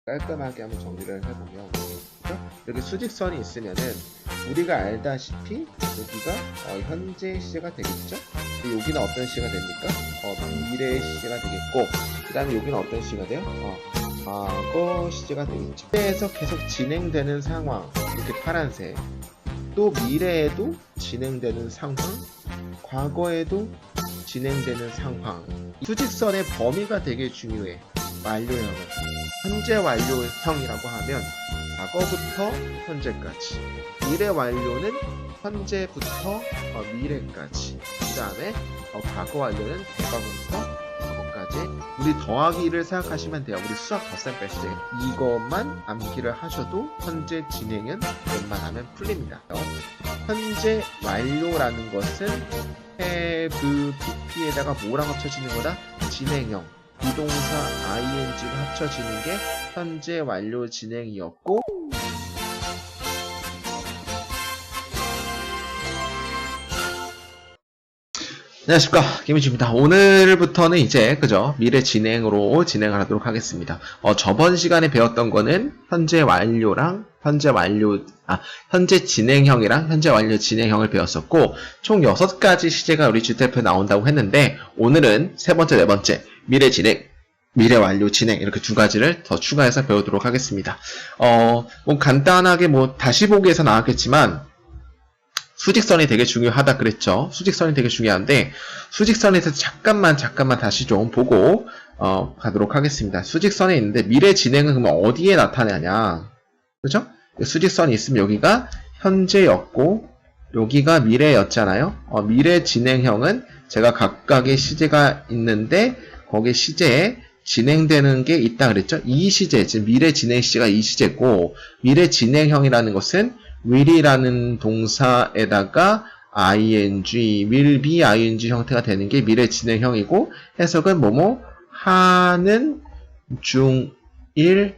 깔끔하게 한번 정리를 해보면, 그렇죠? 이렇게 수직선이 있으면은 우리가 알다시피 여기가 현재 시제가 되겠죠? 여기는 어떤 시제가 됩니까? 미래 시제가 되겠고, 그 다음에 여기는 어떤 시제가 돼요? 과거 시제가 되겠죠. 미래에서 계속 진행되는 상황, 이렇게 파란색. 또 미래에도 진행되는 상황, 과거에도 진행되는 상황. 수직선의 범위가 되게 중요해. 완료형은. 현재 완료형이라고 하면 과거부터 현재까지. 미래 완료는 현재부터 미래까지. 그 다음에 과거 완료는 대과거부터 과거까지. 우리 더하기를 생각하시면 돼요. 우리 수학 덧셈 뺄 때 이것만 암기를 하셔도 현재 진행은 웬만하면 풀립니다. 현재 완료라는 것은 have, pp에다가 뭐랑 합쳐지는 거다? 진행형. 비동사 ing가 합쳐지는 게 현재 완료 진행이었고, 안녕하십니까, 김희주입니다. 오늘부터는 이제 그죠, 미래 진행으로 진행을 하도록 하겠습니다. 저번 시간에 배웠던 거는 현재 완료랑 현재 진행형이랑 현재 완료 진행형을 배웠었고, 총 6가지 시제가 우리 GTF에 나온다고 했는데, 오늘은 세 번째, 네 번째 미래 진행, 미래 완료 진행, 이렇게 2가지를 더 추가해서 배우도록 하겠습니다. 뭐 간단하게 다시 보기에서 나왔겠지만, 수직선이 되게 중요하다 그랬죠. 수직선이 되게 중요한데, 수직선에 대해서 잠깐만 다시 좀 보고 가도록 하겠습니다. 수직선에 있는데 미래 진행은 그러면 어디에 나타나냐, 그죠? 수직선이 있으면 여기가 현재였고 여기가 미래였잖아요. 미래 진행형은 제가 각각의 시제가 있는데 거기에 시제에 진행되는 게 있다 그랬죠. 이 시제, 즉 미래 진행 시제가 이 시제고, 미래 진행형이라는 것은 will이라는 동사에다가 ing, will be ing 형태가 되는 게 미래 진행형이고, 해석은 뭐뭐 하는 중일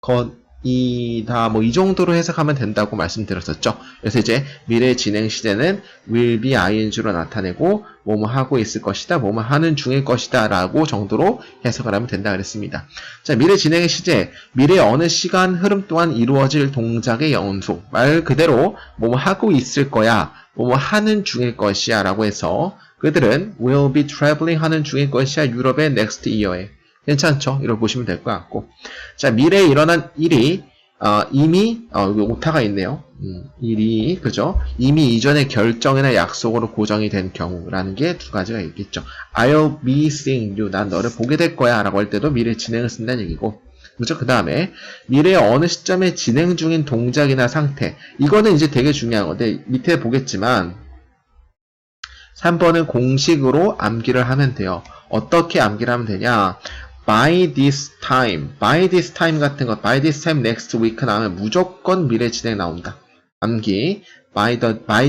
것이다, 이 정도로 해석하면 된다고 말씀드렸었죠. 그래서 이제 미래 진행 시제는 will be ing로 나타내고 뭐뭐 하고 있을 것이다, 뭐뭐 하는 중일 것이다 라고 정도로 해석을 하면 된다 그랬습니다. 자, 미래 진행의 시제, 미래 어느 시간 흐름 동안 이루어질 동작의 연속. 말 그대로 뭐뭐 하고 있을 거야, 뭐뭐 하는 중일 것이야 라고 해서 그들은 will be traveling 하는 중일 것이야, 유럽의 next year에. 괜찮죠? 이렇게 보시면 될 것 같고. 자, 미래에 일어난 일이 이미 오타가 있네요. 일이 그죠? 이미 이전의 결정이나 약속으로 고정이 된 경우라는 게 2가지가 있겠죠. I'll be seeing you. 난 너를 보게 될 거야 라고 할 때도 미래 진행을 쓴다는 얘기고, 그죠? 그 다음에 미래의 어느 시점에 진행 중인 동작이나 상태. 이거는 이제 되게 중요한 건데 밑에 보겠지만 3번은 공식으로 암기를 하면 돼요. 어떻게 암기를 하면 되냐? by this time 같은 것, by this time next week 나오면 무조건 미래 진행 나온다. 암기. by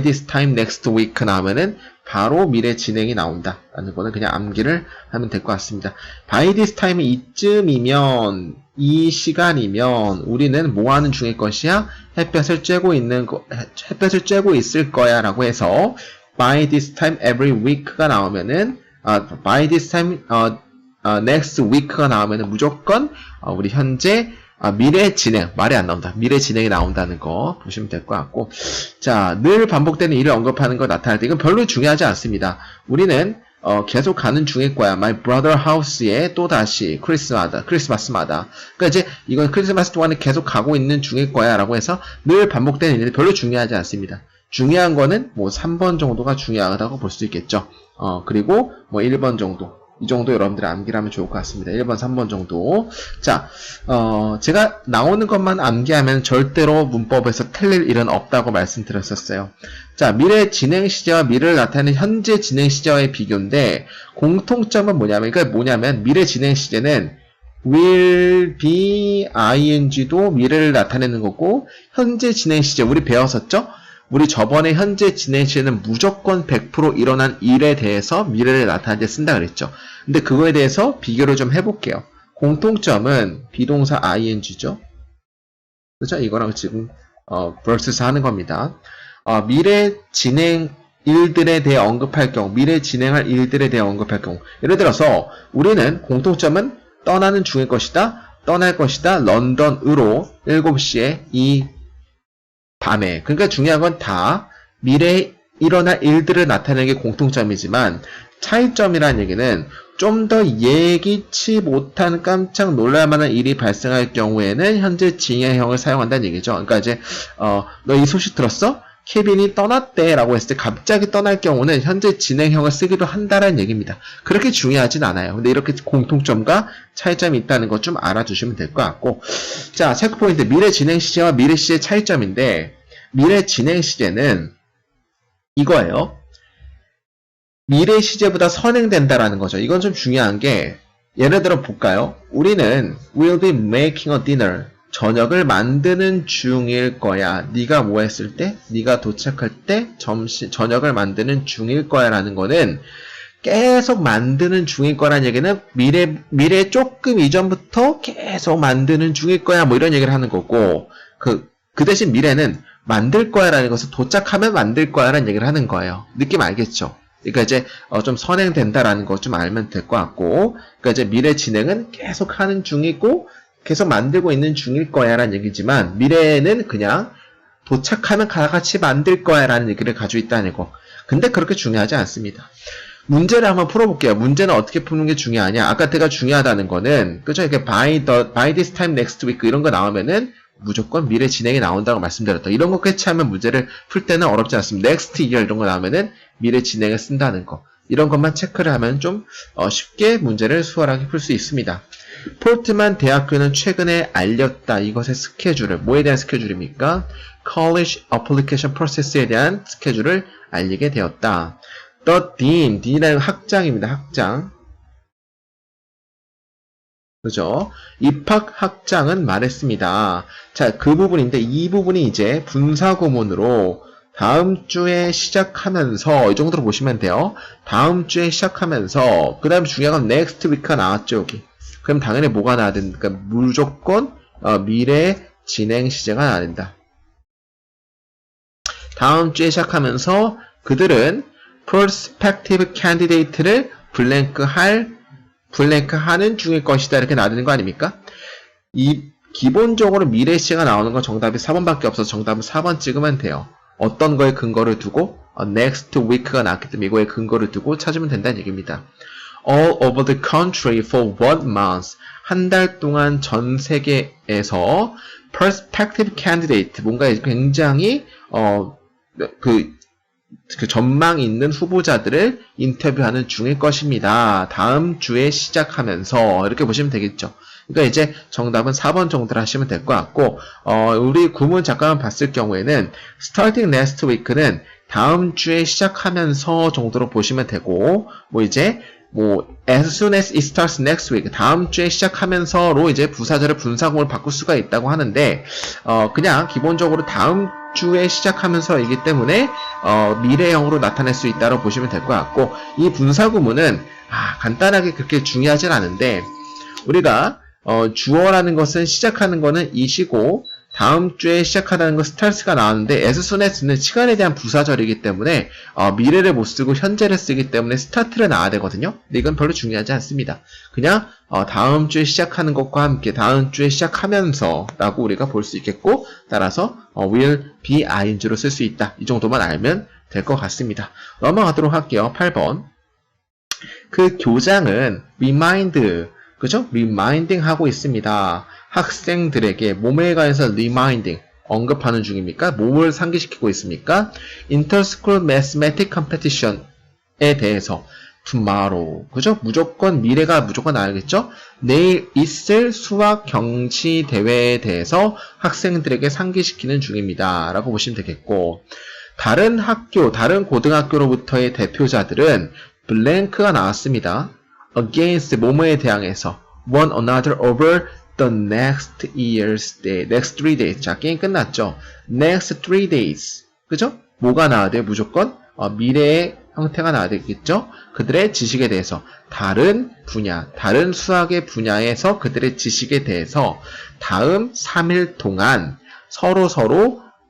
this time next week 나오면은 바로 미래 진행이 나온다 라는 거는 그냥 암기를 하면 될 것 같습니다. by this time 이쯤이면, 이 시간이면 우리는 뭐 하는 중일 것이야? 햇볕을 쬐고 있을 거야 라고 해서 by this time every week가 나오면은 by this time next week가 나오면은 무조건 우리 현재 미래 진행, 말이 안 나온다. 미래 진행이 나온다는 거 보시면 될 것 같고, 자, 늘 반복되는 일을 언급하는 거 나타날 때 이건 별로 중요하지 않습니다. 우리는 계속 가는 중일 거야. My brother house에 또 다시 크리스마스마다. 그러니까 이제 이건 크리스마스 동안에 계속 가고 있는 중일 거야 라고 해서 늘 반복되는 일이 별로 중요하지 않습니다. 중요한 거는 3번 정도가 중요하다고 볼 수 있겠죠. 그리고 1번 정도. 이 정도 여러분들이 암기를 하면 좋을 것 같습니다. 1번, 3번 정도. 자, 제가 나오는 것만 암기하면 절대로 문법에서 틀릴 일은 없다고 말씀드렸었어요. 자, 미래 진행 시제와 미래를 나타내는 현재 진행 시제와의 비교인데, 공통점은 뭐냐면, 미래 진행 시제는 will be ing도 미래를 나타내는 거고, 현재 진행 시제, 우리 배웠었죠? 우리 저번에 현재 진행 시제는 무조건 100% 일어난 일에 대해서 미래를 나타낼 때 쓴다 그랬죠. 근데 그거에 대해서 비교를 좀 해볼게요. 공통점은 비동사 ing죠. 그렇죠? 이거랑 지금 versus 하는 겁니다. 미래 진행 일들에 대해 언급할 경우, 미래 진행할 일들에 대해 언급할 경우, 예를 들어서 우리는 공통점은 떠나는 중일 것이다, 떠날 것이다. 런던으로 7시에 이 밤에. 그러니까 중요한 건 다 미래에 일어날 일들을 나타내는 게 공통점이지만 차이점이라는 얘기는 좀 더 예기치 못한 깜짝 놀랄만한 일이 발생할 경우에는 현재 진행형을 사용한다는 얘기죠. 그러니까 이제 너 이 소식 들었어? 케빈이 떠났대 라고 했을 때 갑자기 떠날 경우는 현재 진행형을 쓰기도 한다는 얘기입니다. 그렇게 중요하진 않아요. 근데 이렇게 공통점과 차이점이 있다는 것 좀 알아두시면 될 것 같고, 자, 체크포인트 미래 진행 시제와 미래 시제 차이점인데, 미래 진행 시제는 이거예요. 미래 시제보다 선행된다라는 거죠. 이건 좀 중요한 게, 예를 들어 볼까요? 우리는 will be making a dinner. 저녁을 만드는 중일 거야. 네가 뭐 했을 때? 네가 도착할 때 저녁을 만드는 중일 거야 라는 거는 계속 만드는 중일 거라는 얘기는 미래 조금 이전부터 계속 만드는 중일 거야. 뭐 이런 얘기를 하는 거고, 그 대신 미래는 만들 거야 라는 것은 도착하면 만들 거야 라는 얘기를 하는 거예요. 느낌 알겠죠? 그러니까 이제 좀 선행된다라는 거 좀 알면 될 것 같고, 그러니까 이제 미래 진행은 계속 하는 중이고 계속 만들고 있는 중일 거야 라는 얘기지만 미래는 그냥 도착하면 같이 만들 거야 라는 얘기를 가지고 있다는 거. 근데 그렇게 중요하지 않습니다. 문제를 한번 풀어볼게요. 문제는 어떻게 푸는 게 중요하냐? 아까 제가 중요하다는 거는 그죠? 이렇게 by this time next week 이런 거 나오면은 무조건 미래 진행이 나온다고 말씀드렸다. 이런 거 캐치하면 문제를 풀 때는 어렵지 않습니다. next year 이런 거 나오면은 미래 진행을 쓴다는 거. 이런 것만 체크를 하면 좀 쉽게 문제를 수월하게 풀 수 있습니다. 폴트만 대학교는 최근에 알렸다. 이것의 스케줄을. 뭐에 대한 스케줄입니까? College Application Process에 대한 스케줄을 알리게 되었다. The Dean, Dean이라는 학장입니다. 학장. 그죠? 입학학장은 말했습니다. 자, 그 부분인데 이 부분이 이제 분사구문으로 다음 주에 시작하면서 이 정도로 보시면 돼요. 다음 주에 시작하면서 그 다음에 중요한 건 next week가 나왔죠. 여기. 그럼 당연히 뭐가 나와야 됩니까? 무조건 미래 진행 시제가 나와야 된다. 다음 주에 시작하면서 그들은 prospective candidate를 블랭크하는 중일 것이다. 이렇게 나와 있는 거 아닙니까? 기본적으로 미래 시제가 나오는 건 정답이 4번밖에 없어서 정답은 4번 찍으면 돼요. 어떤 거에 근거를 두고 next week가 나왔기 때문에 이거에 근거를 두고 찾으면 된다는 얘기입니다. All over the country for 1 month. 한 달 동안 전 세계에서 prospective candidate, 뭔가 굉장히 그 전망 있는 후보자들을 인터뷰하는 중일 것입니다. 다음 주에 시작하면서 이렇게 보시면 되겠죠. 그러니까 이제 정답은 4번 정도로 하시면 될 것 같고, 우리 구문 잠깐만 봤을 경우에는 starting next week는 다음 주에 시작하면서 정도로 보시면 되고, as soon as it starts next week, 다음 주에 시작하면서로 이제 부사절의 분사구문을 바꿀 수가 있다고 하는데, 그냥 기본적으로 다음 주에 시작하면서이기 때문에 미래형으로 나타낼 수 있다고 보시면 될 것 같고, 이 분사구문은 간단하게 그렇게 중요하진 않은데, 우리가 주어라는 것은 시작하는 거는 이시고 다음 주에 시작하다는 건 starts가 나왔는데 as soon as는 시간에 대한 부사절이기 때문에 미래를 못 쓰고 현재를 쓰기 때문에 start를 나와야 되거든요. 근데 이건 별로 중요하지 않습니다. 그냥 다음 주에 시작하는 것과 함께 다음 주에 시작하면서 라고 우리가 볼 수 있겠고, 따라서 will be ing로 쓸 수 있다. 이 정도만 알면 될 것 같습니다. 넘어가도록 할게요. 8번. 그 교장은 remind, 그죠? reminding 하고 있습니다. 학생들에게 몸에 관해서 reminding, 언급하는 중입니까? 몸을 상기시키고 있습니까? Interschool Mathematics Competition에 대해서 tomorrow, 그죠? 미래가 무조건 나야겠죠? 내일 있을 수학 경시 대회에 대해서 학생들에게 상기시키는 중입니다. 라고 보시면 되겠고, 다른 고등학교로부터의 대표자들은 블랭크가 나왔습니다. against 뭐뭐에 대항해서 one another over the next 3 days. 자, 게임 끝났죠. next 3 days. 그죠? 뭐가 나와야 돼요? 무조건 미래의 형태가 나와야 되겠죠? 그들의 지식에 대해서 다른 수학의 분야에서 그들의 지식에 대해서 다음 3일 동안 서로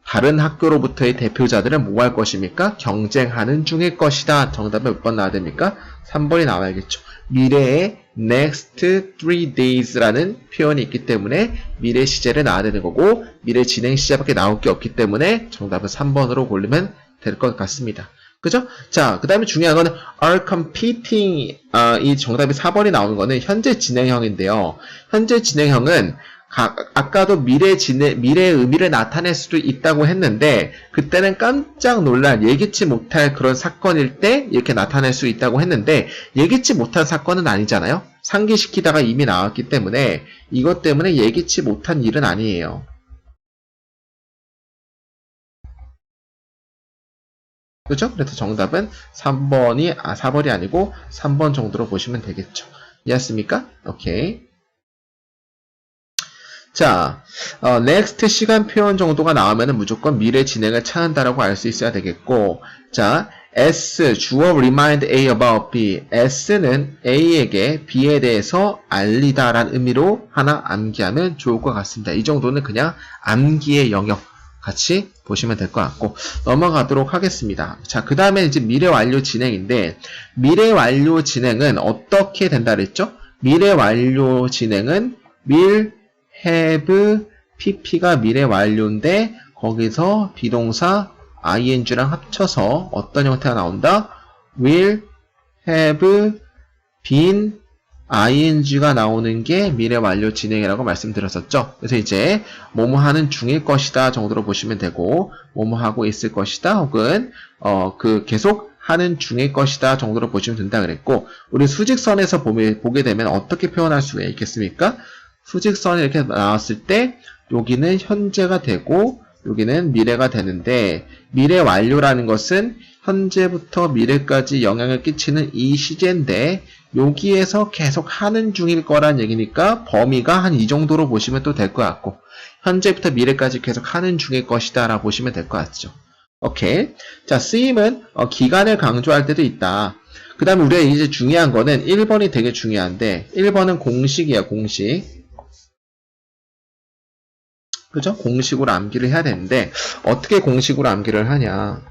다른 학교로부터의 대표자들은 뭐 할 것입니까? 경쟁하는 중일 것이다. 정답은 몇 번 나와야 됩니까? 3번이 나와야겠죠. 미래의 next 3 days라는 표현이 있기 때문에 미래 시제를 나와야 되는 거고 미래 진행 시제밖에 나올 게 없기 때문에 정답은 3번으로 고르면 될 것 같습니다. 그죠? 자, 그 다음에 중요한 거는 are competing, 이 정답이 4번이 나오는 거는 현재 진행형인데요. 현재 진행형은 아까도 미래의 의미를 나타낼 수도 있다고 했는데 그때는 깜짝 놀랄 예기치 못할 그런 사건일 때 이렇게 나타낼 수 있다고 했는데 예기치 못한 사건은 아니잖아요. 상기시키다가 이미 나왔기 때문에 이것 때문에 예기치 못한 일은 아니에요. 그죠? 그래서 정답은 4번이 아니고 3번 정도로 보시면 되겠죠. 이해했습니까? 오케이. 자, next 시간 표현 정도가 나오면 무조건 미래 진행을 찾는다라고 알 수 있어야 되겠고, 자, S, 주어 remind A about B. S는 A에게 B에 대해서 알리다라는 의미로 하나 암기하면 좋을 것 같습니다. 이 정도는 그냥 암기의 영역 같이 보시면 될 것 같고, 넘어가도록 하겠습니다. 자, 그 다음에 이제 미래 완료 진행인데, 미래 완료 진행은 어떻게 된다 그랬죠? 미래 완료 진행은 will have pp가 미래 완료인데 거기서 비동사 ing랑 합쳐서 어떤 형태가 나온다? will have been ing가 나오는 게 미래 완료 진행이라고 말씀드렸었죠. 그래서 이제 뭐뭐 하는 중일 것이다 정도로 보시면 되고 뭐뭐 하고 있을 것이다 혹은 계속 하는 중일 것이다 정도로 보시면 된다 그랬고 우리 수직선에서 보게 되면 어떻게 표현할 수가 있겠습니까? 수직선이 이렇게 나왔을 때 여기는 현재가 되고 여기는 미래가 되는데 미래 완료라는 것은 현재부터 미래까지 영향을 끼치는 이 시제인데 여기에서 계속 하는 중일 거란 얘기니까 범위가 한 이 정도로 보시면 또 될 것 같고 현재부터 미래까지 계속 하는 중일 것이다 라고 보시면 될 것 같죠. 오케이. 자, 쓰임은 기간을 강조할 때도 있다. 그 다음에 우리가 이제 중요한 거는 1번이 되게 중요한데 1번은 공식이야, 공식. 그죠? 공식으로 암기를 해야 되는데 어떻게 공식으로 암기를 하냐?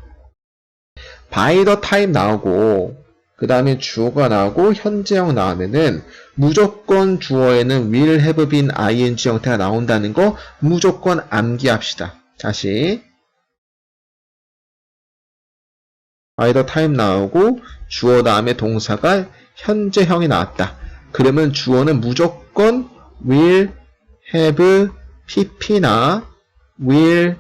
by the time 나오고 그 다음에 주어가 나오고 현재형 나오면은 무조건 주어에는 will have been ing 형태가 나온다는 거 무조건 암기합시다. 다시 by the time 나오고 주어 다음에 동사가 현재형이 나왔다. 그러면 주어는 무조건 will have pp나 will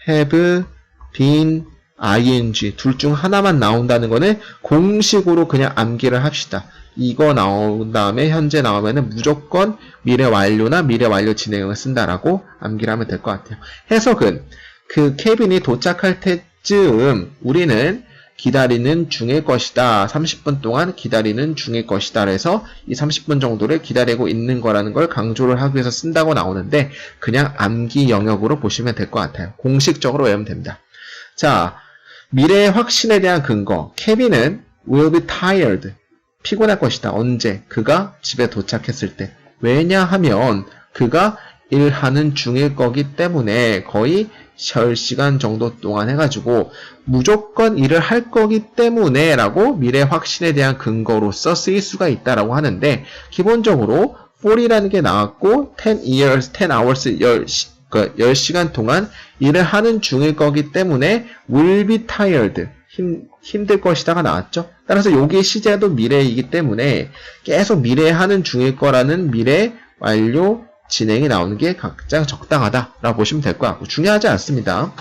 have been ing 둘 중 하나만 나온다는 거는 공식으로 그냥 암기를 합시다. 이거 나온 다음에 현재 나오면은 무조건 미래 완료나 미래 완료 진행을 쓴다라고 암기를 하면 될 것 같아요. 해석은 그 케빈이 도착할 때쯤 우리는 기다리는 중일 것이다. 30분 동안 기다리는 중일 것이다. 그래서 이 30분 정도를 기다리고 있는 거라는 걸 강조를 하기 위해서 쓴다고 나오는데 그냥 암기 영역으로 보시면 될 것 같아요. 공식적으로 외우면 됩니다. 자, 미래의 확신에 대한 근거. 케빈은 will be tired. 피곤할 것이다. 언제? 그가 집에 도착했을 때. 왜냐하면 그가 일하는 중일 거기 때문에 거의 10시간 정도 동안 해가지고 무조건 일을 할 거기 때문에 라고 미래 확신에 대한 근거로서 쓰일 수가 있다라고 하는데 기본적으로 40이라는 게 나왔고 10 hours, 10시간 동안 일을 하는 중일 거기 때문에 will be tired, 힘들 것이다가 나왔죠. 따라서 여기의 시제도 미래이기 때문에 계속 미래에 하는 중일 거라는 미래 완료 진행이 나오는 게 가장 적당하다라고 보시면 될 것 같고 중요하지 않습니다.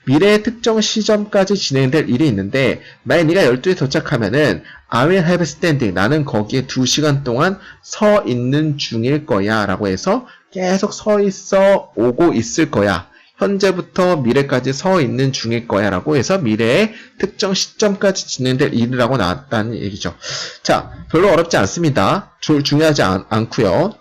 미래의 특정 시점까지 진행될 일이 있는데 만약 네가 12시에 도착하면은 I will have standing 나는 거기에 2시간 동안 서 있는 중일 거야 라고 해서 계속 서 있어 오고 있을 거야. 현재부터 미래까지 서 있는 중일 거야 라고 해서 미래의 특정 시점까지 진행될 일이라고 나왔다는 얘기죠. 자, 별로 어렵지 않습니다. 중요하지 않고요.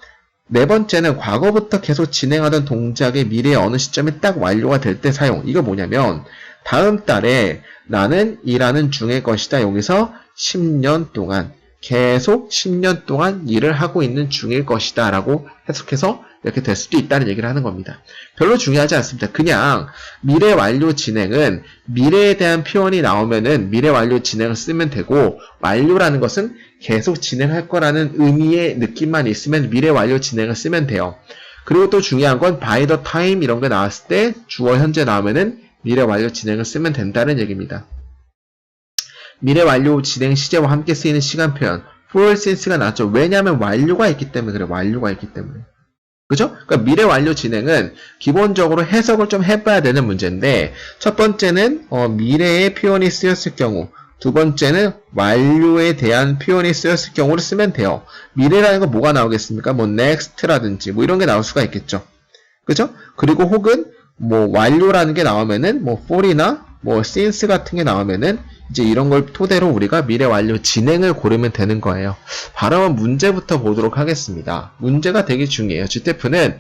네 번째는 과거부터 계속 진행하던 동작의 미래의 어느 시점에 딱 완료가 될 때 사용. 이거 뭐냐면 다음 달에 나는 일하는 중일 것이다. 여기서 10년 동안 계속 10년 동안 일을 하고 있는 중일 것이다 라고 해석해서 이렇게 될 수도 있다는 얘기를 하는 겁니다. 별로 중요하지 않습니다. 그냥 미래 완료 진행은 미래에 대한 표현이 나오면은 미래 완료 진행을 쓰면 되고, 완료라는 것은 계속 진행할 거라는 의미의 느낌만 있으면 미래 완료 진행을 쓰면 돼요. 그리고 또 중요한 건 by the time 이런 게 나왔을 때 주어 현재 나오면은 미래 완료 진행을 쓰면 된다는 얘기입니다. 미래 완료 진행 시제와 함께 쓰이는 시간 표현 for since가 나왔죠. 왜냐하면 완료가 있기 때문에 그래. 완료가 있기 때문에. 그죠? 그러니까 미래 완료 진행은 기본적으로 해석을 좀 해봐야 되는 문제인데, 첫 번째는 미래의 표현이 쓰였을 경우, 두 번째는 완료에 대한 표현이 쓰였을 경우를 쓰면 돼요. 미래라는 건 뭐가 나오겠습니까? 뭐 next라든지 뭐 이런 게 나올 수가 있겠죠. 그죠? 그리고 혹은 뭐 완료라는 게 나오면은 뭐 for이나 뭐 since 같은 게 나오면은 이제 이런 걸 토대로 우리가 미래 완료 진행을 고르면 되는 거예요. 바로 문제부터 보도록 하겠습니다. 문제가 되게 중요해요. GTF는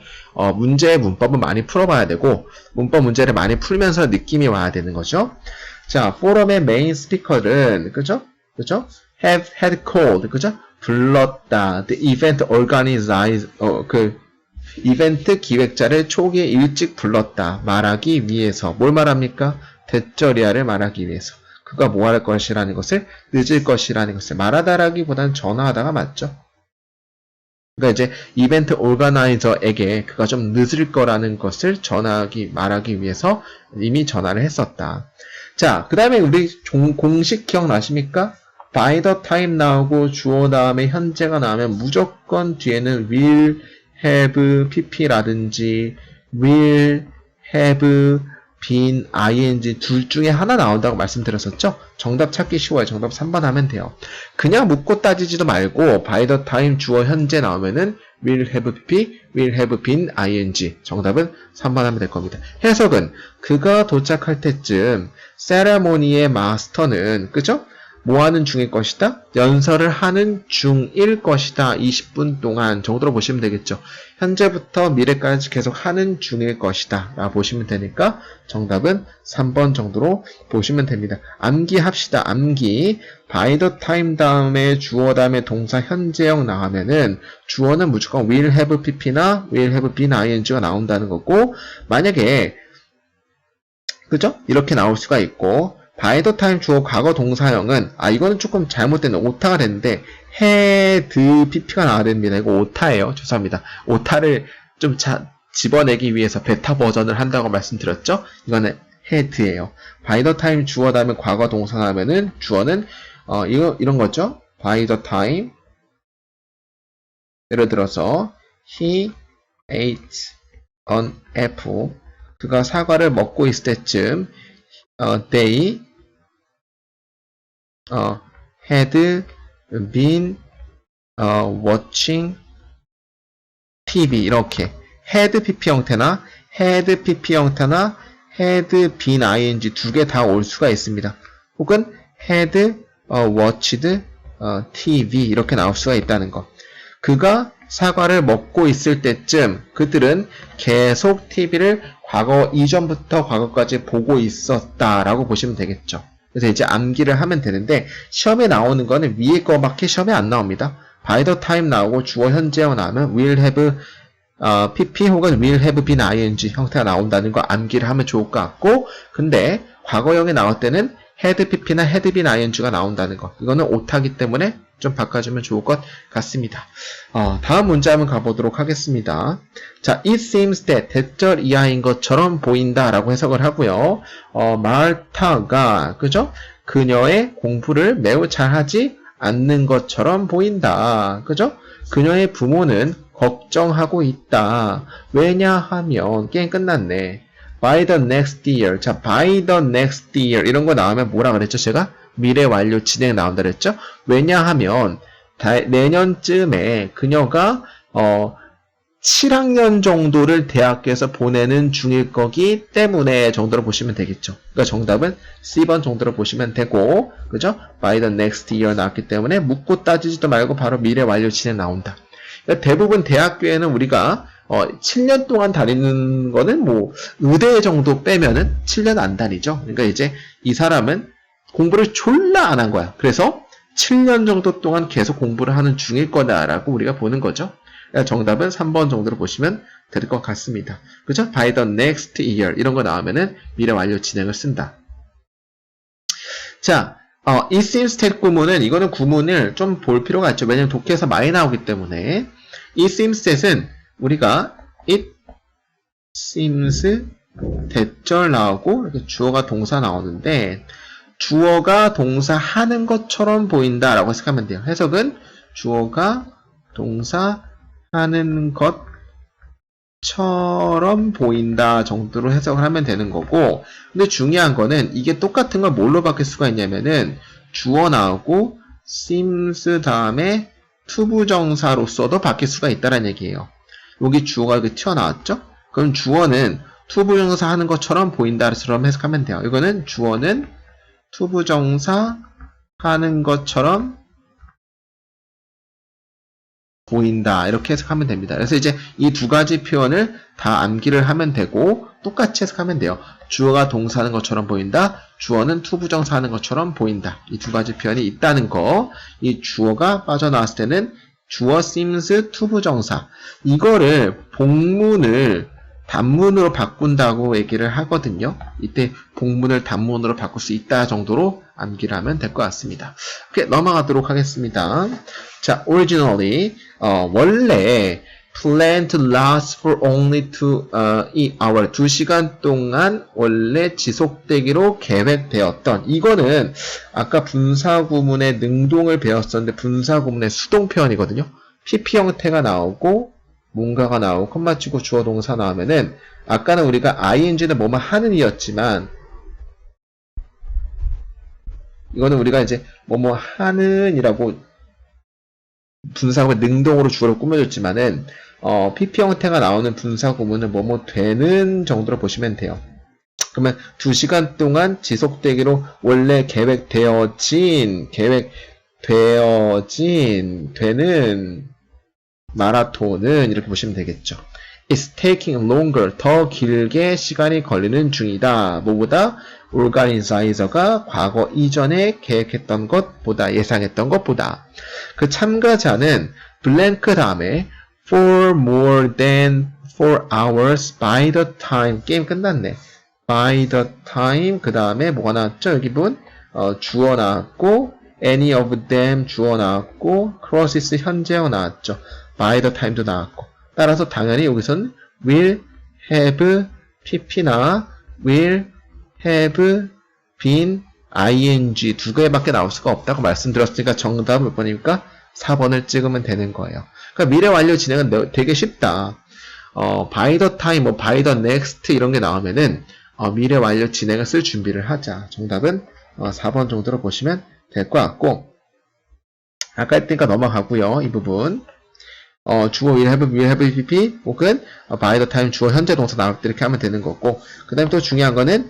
문제의 문법은 많이 풀어봐야 되고, 문법 문제를 많이 풀면서 느낌이 와야 되는 거죠. 자, 포럼의 메인 스피커는 그죠? have had called, 그죠? 불렀다. The event organizer, 그 이벤트 기획자를 초기에 일찍 불렀다. 말하기 위해서. 뭘 말합니까? 대절이야를 말하기 위해서. 그가 뭐 할 것이라는 것을, 늦을 것이라는 것을 말하다라기보다는 전화하다가 맞죠. 그러니까 이제 이벤트 오거나이저에게 그가 좀 늦을 거라는 것을 말하기 위해서 이미 전화를 했었다. 자, 그 다음에 우리 공식 기억나십니까? by the time 나오고 주어 다음에 현재가 나오면 무조건 뒤에는 will have pp라든지 will have been ing 둘 중에 하나 나온다고 말씀드렸었죠? 정답 찾기 쉬워요. 정답 3번 하면 돼요. 그냥 묻고 따지지도 말고 by the time 주어 현재 나오면은 will have pp, will have been ing 정답은 3번 하면 될 겁니다. 해석은 그가 도착할 때쯤 세레모니의 마스터는 그죠? 뭐 하는 중일 것이다? 연설을 하는 중일 것이다. 20분 동안 정도로 보시면 되겠죠. 현재부터 미래까지 계속 하는 중일 것이다. 라고 보시면 되니까 정답은 3번 정도로 보시면 됩니다. 암기합시다. 암기. by the time 다음에 주어 다음에 동사 현재형 나오면은 주어는 무조건 will have pp나 will have been ing가 나온다는 거고, 만약에 그죠? 이렇게 나올 수가 있고, by the time 주어 과거 동사형은 이거는 조금 잘못된 오타가 됐는데 had pp가 나와야 됩니다. 이거 오타예요. 죄송합니다. 오타를 좀 집어내기 위해서 베타 버전을 한다고 말씀드렸죠. 이거는 had예요. by the time 주어 다음에 과거 동사 나오면은 주어는 이런 거죠. by the time 예를 들어서 he ate an apple 그가 사과를 먹고 있을 때쯤 they had been watching TV 이렇게 had pp 형태나 had pp 형태나 had been ing 두 개 다 올 수가 있습니다. 혹은 had watched TV 이렇게 나올 수가 있다는 거. 그가 사과를 먹고 있을 때쯤 그들은 계속 TV를 과거 이전부터 과거까지 보고 있었다라고 보시면 되겠죠. 그래서 이제 암기를 하면 되는데 시험에 나오는 거는 위에 거밖에 시험에 안 나옵니다. by the time 나오고 주어 현재형 나오면 will have pp 혹은 will have been ing 형태가 나온다는 거 암기를 하면 좋을 것 같고, 근데 과거형이 나올 때는 had pp나 had been ing가 나온다는 거, 이거는 오타기 때문에 좀 바꿔주면 좋을 것 같습니다. 다음 문제 한번 가보도록 하겠습니다. 자, it seems that 대절 이하인 것처럼 보인다라고 해석을 하고요. 마르타가 그죠? 그녀의 공부를 매우 잘하지 않는 것처럼 보인다. 그죠? 그녀의 부모는 걱정하고 있다. 왜냐하면 게임 끝났네. by the next year. 자, by the next year 이런 거 나오면 뭐라 그랬죠? 제가 미래 완료 진행 나온다 그랬죠? 왜냐하면 내년쯤에 그녀가 7학년 정도를 대학교에서 보내는 중일 거기 때문에 정도로 보시면 되겠죠. 그러니까 정답은 C번 정도로 보시면 되고, 그죠? by the next year 나왔기 때문에 묻고 따지지도 말고 바로 미래 완료 진행 나온다. 그러니까 대부분 대학교에는 우리가 7년 동안 다니는 거는 뭐 의대 정도 빼면은 7년 안 다니죠. 그러니까 이제 이 사람은 공부를 졸라 안 한 거야. 그래서 7년 정도 동안 계속 공부를 하는 중일 거다라고 우리가 보는 거죠. 정답은 3번 정도로 보시면 될 것 같습니다. 그죠? by the next year 이런 거 나오면은 미래 완료 진행을 쓴다. 자, it seems state 구문은 이거는 구문을 좀 볼 필요가 있죠. 왜냐면 독해에서 많이 나오기 때문에 it seems that은 우리가 it seems 대절 나오고 이렇게 주어가 동사 나오는데 주어가 동사 하는 것처럼 보인다 라고 해석하면 돼요. 해석은 주어가 동사 하는 것처럼 보인다 정도로 해석을 하면 되는 거고, 근데 중요한 거는 이게 똑같은 걸 뭘로 바뀔 수가 있냐면은 주어 나오고 seems 다음에 투부정사로서도 바뀔 수가 있다는 얘기예요. 여기 주어가 이렇게 튀어나왔죠? 그럼 주어는 투부정사 하는 것처럼 보인다처럼 해석하면 돼요. 이거는 주어는 투부정사 하는 것처럼 보인다 이렇게 해석하면 됩니다. 그래서 이제 이 두 가지 표현을 다 암기를 하면 되고 똑같이 해석하면 돼요. 주어가 동사하는 것처럼 보인다. 주어는 투부정사 하는 것처럼 보인다. 이 두 가지 표현이 있다는 거. 이 주어가 빠져나왔을 때는 주어 seems 투부정사. 이거를 복문을 단문으로 바꾼다고 얘기를 하거든요. 이때 복문을 단문으로 바꿀 수 있다 정도로 암기를 하면 될 것 같습니다. 오케이, 넘어가도록 하겠습니다. 자, originally 원래 plan to last for only 2 hour 2시간 동안 원래 지속되기로 계획되었던, 이거는 아까 분사구문의 능동을 배웠었는데 분사구문의 수동 표현이거든요. PP 형태가 나오고 뭔가가 나오고 콤마 치고 주어 동사 나오면은 아까는 우리가 ing는 뭐뭐 하는 이었지만 이거는 우리가 이제 뭐뭐 하는 이라고 분사구문 능동으로 주어를 꾸며줬지만은 PP 형태가 나오는 분사구문은 뭐뭐 되는 정도로 보시면 돼요. 그러면 2시간 동안 지속되기로 원래 되는 마라톤은 이렇게 보시면 되겠죠. It's taking longer. 더 길게 시간이 걸리는 중이다. 뭐보다? organizer가 과거 이전에 계획했던 것보다, 예상했던 것보다. 그 참가자는 blank 다음에 for more than 4 hours by the time. 게임 끝났네. by the time 그 다음에 뭐가 나왔죠? 여기 본 주어 나왔고 any of them 주어 나왔고 crosses 현재어 나왔죠. by the time도 나왔고, 따라서 당연히 여기서는 will have pp나 will have been ing 두 개밖에 나올 수가 없다고 말씀드렸으니까 정답은 몇 번입니까? 4번을 찍으면 되는 거예요. 그러니까 미래 완료 진행은 되게 쉽다. by the time, 뭐 by the next 이런 게 나오면은 미래 완료 진행을 쓸 준비를 하자. 정답은 4번 정도로 보시면 될 것 같고, 아까 했으니까 넘어가고요. 이 부분 주어 will have pp 혹은 by the time 주어 현재 동사 나올 때 이렇게 하면 되는 거고, 그 다음에 또 중요한 거는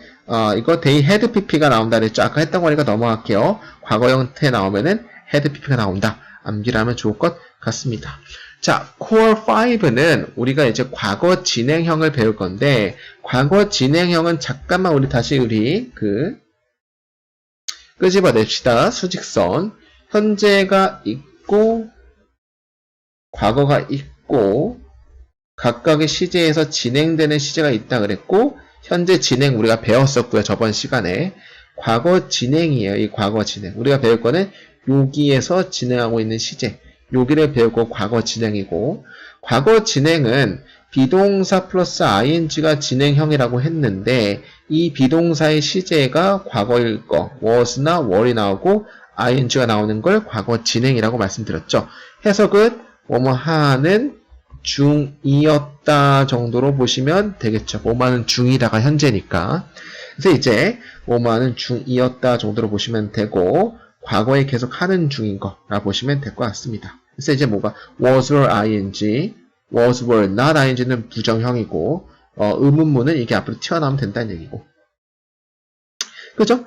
이거 they had pp가 나온다 그랬죠. 아까 했던 거니까 넘어갈게요. 과거 형태 나오면은 had pp가 나온다. 암기를 하면 좋을 것 같습니다. 자, core 5는 우리가 이제 과거 진행형을 배울 건데, 과거 진행형은 잠깐만 우리 다시 끄집어냅시다. 수직선. 현재가 있고 과거가 있고 각각의 시제에서 진행되는 시제가 있다 그랬고, 현재 진행 우리가 배웠었고요. 저번 시간에 과거 진행이에요. 이 과거 진행 우리가 배울 거는 여기에서 진행하고 있는 시제, 여기를 배우고 과거 진행이고, 과거 진행은 비동사 플러스 ing가 진행형이라고 했는데 이 비동사의 시제가 과거일 거 was나 were이 나오고 ing가 나오는 걸 과거 진행이라고 말씀드렸죠. 해석은 뭐뭐 하는 중이었다 정도로 보시면 되겠죠. 뭐뭐 하는 중이다가 현재니까. 그래서 이제 뭐뭐 하는 중이었다 정도로 보시면 되고, 과거에 계속 하는 중인 거라 보시면 될 것 같습니다. 그래서 이제 뭐가 was were ing, was were not ing는 부정형이고, 의문문은 이게 앞으로 튀어나오면 된다는 얘기고. 그죠?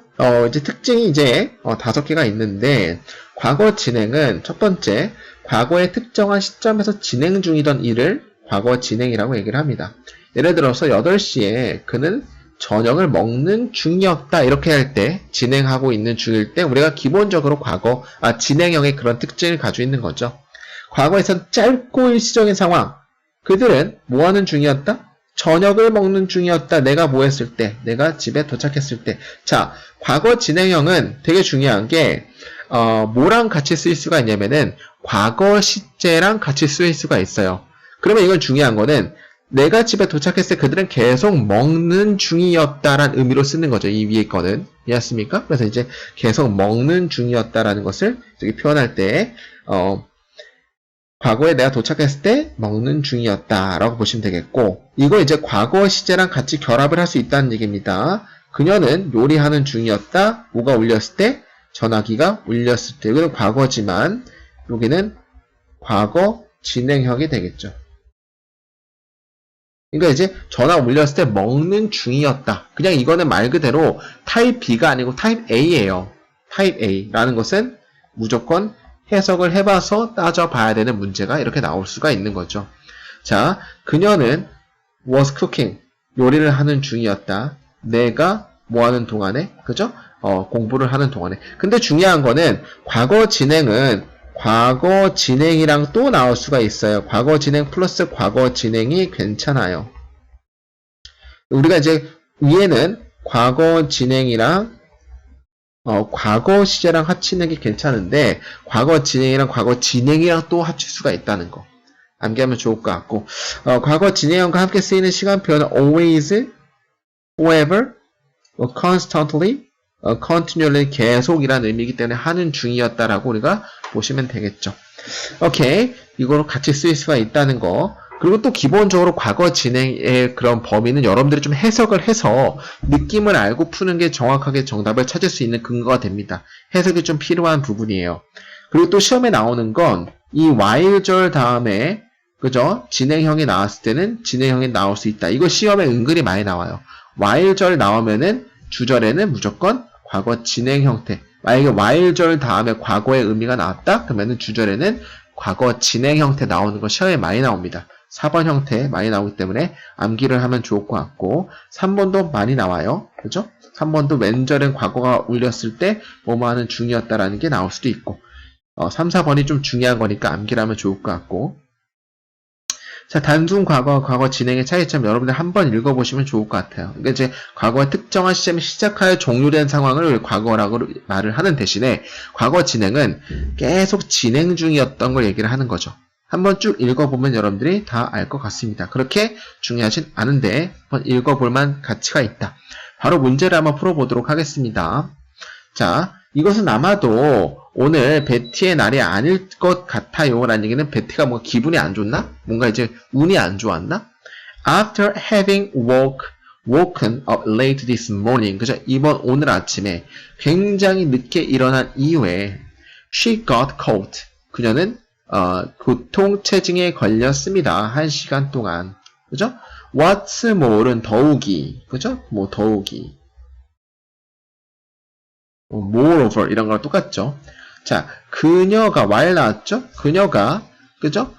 이제 특징이 이제 5개가 있는데, 과거 진행은 첫 번째, 과거의 특정한 시점에서 진행 중이던 일을 과거 진행이라고 얘기를 합니다. 예를 들어서 8시에 그는 저녁을 먹는 중이었다 이렇게 할 때, 진행하고 있는 중일 때 우리가 기본적으로 진행형의 그런 특징을 가지고 있는 거죠. 과거에선 짧고 일시적인 상황. 그들은 뭐 하는 중이었다? 저녁을 먹는 중이었다. 내가 뭐 했을 때? 내가 집에 도착했을 때. 자, 과거 진행형은 되게 중요한 게, 뭐랑 같이 쓰일 수가 있냐면은, 과거 시제랑 같이 쓰일 수가 있어요. 그러면 이건 중요한 거는, 내가 집에 도착했을 때 그들은 계속 먹는 중이었다라는 의미로 쓰는 거죠. 이 위에 거는. 이해했습니까? 그래서 이제 계속 먹는 중이었다라는 것을 여기 표현할 때, 과거에 내가 도착했을 때 먹는 중이었다라고 보시면 되겠고, 이거 이제 과거 시제랑 같이 결합을 할 수 있다는 얘기입니다. 그녀는 요리하는 중이었다. 뭐가 울렸을 때? 전화기가 울렸을 때. 이거는 과거지만 여기는 과거 진행형이 되겠죠. 그러니까 이제 전화 울렸을 때 먹는 중이었다. 그냥 이거는 말 그대로 타입 B가 아니고 타입 A예요. 타입 A라는 것은 무조건 해석을 해봐서 따져봐야 되는 문제가 이렇게 나올 수가 있는 거죠. 자, 그녀는 was cooking, 요리를 하는 중이었다. 내가 뭐 하는 동안에, 그죠? 공부를 하는 동안에. 근데 중요한 거는 과거 진행은 과거 진행이랑 또 나올 수가 있어요. 과거 진행 플러스 과거 진행이 괜찮아요. 우리가 이제 위에는 과거 진행이랑 과거 시제랑 합치는 게 괜찮은데 과거 진행이랑 과거 진행이랑 또 합칠 수가 있다는 거 암기하면 좋을 것 같고 과거 진행형과 함께 쓰이는 시간 표현은 always, forever, constantly, continually 계속이라는 의미이기 때문에 하는 중이었다라고 우리가 보시면 되겠죠. 오케이, 이거로 같이 쓰일 수가 있다는 거. 그리고 또 기본적으로 과거 진행의 그런 범위는 여러분들이 좀 해석을 해서 느낌을 알고 푸는 게 정확하게 정답을 찾을 수 있는 근거가 됩니다. 해석이 좀 필요한 부분이에요. 그리고 또 시험에 나오는 건 이 while절 다음에 그죠? 진행형이 나왔을 때는 진행형이 나올 수 있다. 이거 시험에 은근히 많이 나와요. while절 나오면은 주절에는 무조건 과거 진행 형태. 만약에 while절 다음에 과거의 의미가 나왔다? 그러면은 주절에는 과거 진행 형태 나오는 거 시험에 많이 나옵니다. 4번 형태 많이 나오기 때문에 암기를 하면 좋을 것 같고 3번도 많이 나와요. 그죠? 3번도 왼절엔 과거가 울렸을 때 뭐뭐 하는 중이었다라는 게 나올 수도 있고 3, 4번이 좀 중요한 거니까 암기를 하면 좋을 것 같고 자, 단순 과거와 과거 진행의 차이점 여러분들 한번 읽어보시면 좋을 것 같아요. 그러니까 이제 과거의 특정한 시점에 시작하여 종료된 상황을 과거라고 말을 하는 대신에 과거 진행은 계속 진행 중이었던 걸 얘기를 하는 거죠. 한번 쭉 읽어보면 여러분들이 다 알 것 같습니다. 그렇게 중요하진 않은데 한번 읽어볼만 가치가 있다. 바로 문제를 한번 풀어보도록 하겠습니다. 자, 이것은 아마도 오늘 베티의 날이 아닐 것 같아요 라는 얘기는 베티가 뭔가 기분이 안 좋나? 뭔가 이제 운이 안 좋았나? After having woken up late this morning, 그죠? 오늘 아침에 굉장히 늦게 일어난 이후에 she got cold. 그녀는 교통체증에 걸렸습니다. 1시간 동안. 그죠? What's more는 더욱이. 그죠? 뭐 더욱이. moreover 이런 거랑 똑같죠. 자, 그녀가 while 나왔죠? 그녀가 그죠?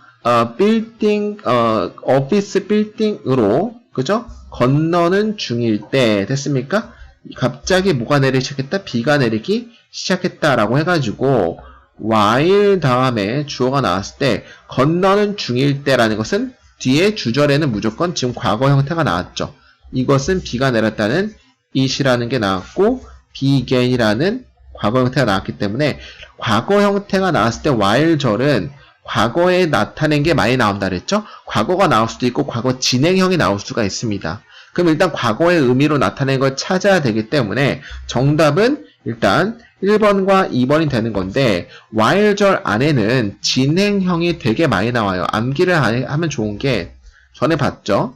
오피스 빌딩으로 그죠? 건너는 중일 때 됐습니까? 갑자기 뭐가 내리기 시작했다? 비가 내리기 시작했다라고 해가지고 while 다음에 주어가 나왔을 때 건너는 중일 때라는 것은 뒤에 주절에는 무조건 지금 과거 형태가 나왔죠. 이것은 비가 내렸다는 it이라는 게 나왔고 began이라는 과거 형태가 나왔기 때문에 과거 형태가 나왔을 때 while절은 과거에 나타낸 게 많이 나온다 그랬죠? 과거가 나올 수도 있고 과거 진행형이 나올 수가 있습니다. 그럼 일단 과거의 의미로 나타낸 걸 찾아야 되기 때문에 정답은 일단 1번과 2번이 되는 건데 while절 안에는 진행형이 되게 많이 나와요. 암기를 하면 좋은 게 전에 봤죠?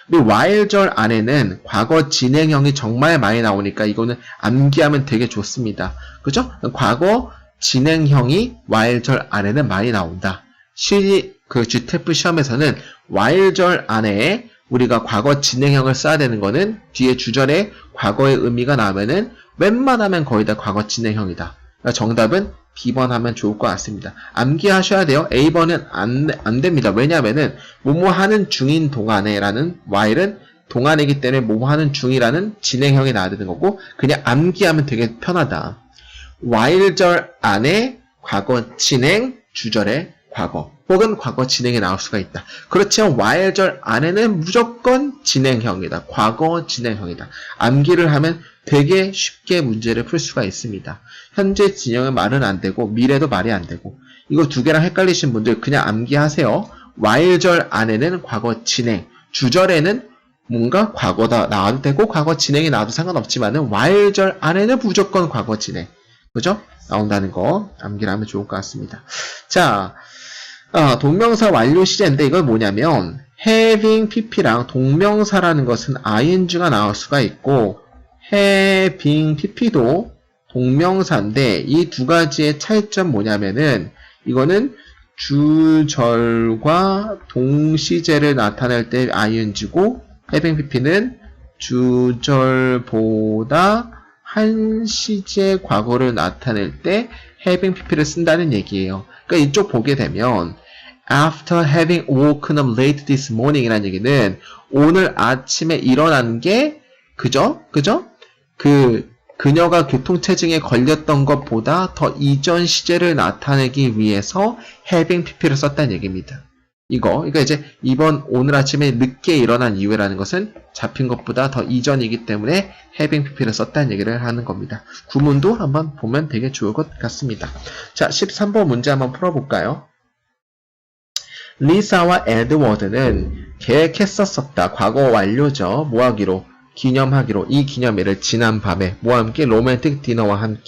우리 while절 안에는 과거 진행형이 정말 많이 나오니까 이거는 암기하면 되게 좋습니다. 그죠? 과거 진행형이 while절 안에는 많이 나온다. 그 GTF 시험에서는 while절 안에 우리가 과거 진행형을 써야 되는 거는 뒤에 주절에 과거의 의미가 나오면은 웬만하면 거의 다 과거 진행형이다. 그러니까 정답은 B번 하면 좋을 것 같습니다. 암기하셔야 돼요. A번은 안 됩니다. 왜냐하면은 뭐뭐 하는 중인 동안에 라는 while은 동안이기 때문에 뭐뭐 하는 중이라는 진행형이 나와야 되는 거고 그냥 암기하면 되게 편하다. while절 안에 과거 진행 주절의 과거 혹은 과거 진행이 나올 수가 있다. 그렇지만 while절 안에는 무조건 진행형이다. 과거 진행형이다. 암기를 하면 되게 쉽게 문제를 풀 수가 있습니다. 현재 진행은 말은 안 되고 미래도 말이 안 되고 이거 두 개랑 헷갈리신 분들 그냥 암기하세요. while절 안에는 과거 진행, 주절에는 뭔가 과거다 나와도 되고 과거 진행이 나와도 상관없지만은 while절 안에는 무조건 과거 진행, 그죠? 나온다는 거 암기를 하면 좋을 것 같습니다. 자, 동명사 완료 시제인데 이건 뭐냐면 having pp랑 동명사라는 것은 ing가 나올 수가 있고 having pp도 동명사인데 이 두 가지의 차이점 뭐냐면은 이거는 주절과 동시제를 나타낼 때 ing고 having pp는 주절보다 한 시제 과거를 나타낼 때 having pp를 쓴다는 얘기예요. 그러니까 이쪽 보게 되면 after having woken up late this morning 이라는 얘기는 오늘 아침에 일어난 게 그죠? 그녀가 교통체증에 걸렸던 것보다 더 이전 시제를 나타내기 위해서 having pp를 썼다는 얘기입니다. 그러니까 이제 오늘 아침에 늦게 일어난 이유라는 것은 잡힌 것보다 더 이전이기 때문에 having pp를 썼다는 얘기를 하는 겁니다. 구문도 한번 보면 되게 좋을 것 같습니다. 자, 13번 문제 한번 풀어볼까요? 리사와 에드워드는 계획했었다. 과거 완료죠. 뭐 하기로? 기념하기로. 이 기념일을 지난 밤에 뭐와 함께? 로맨틱 디너와 함께.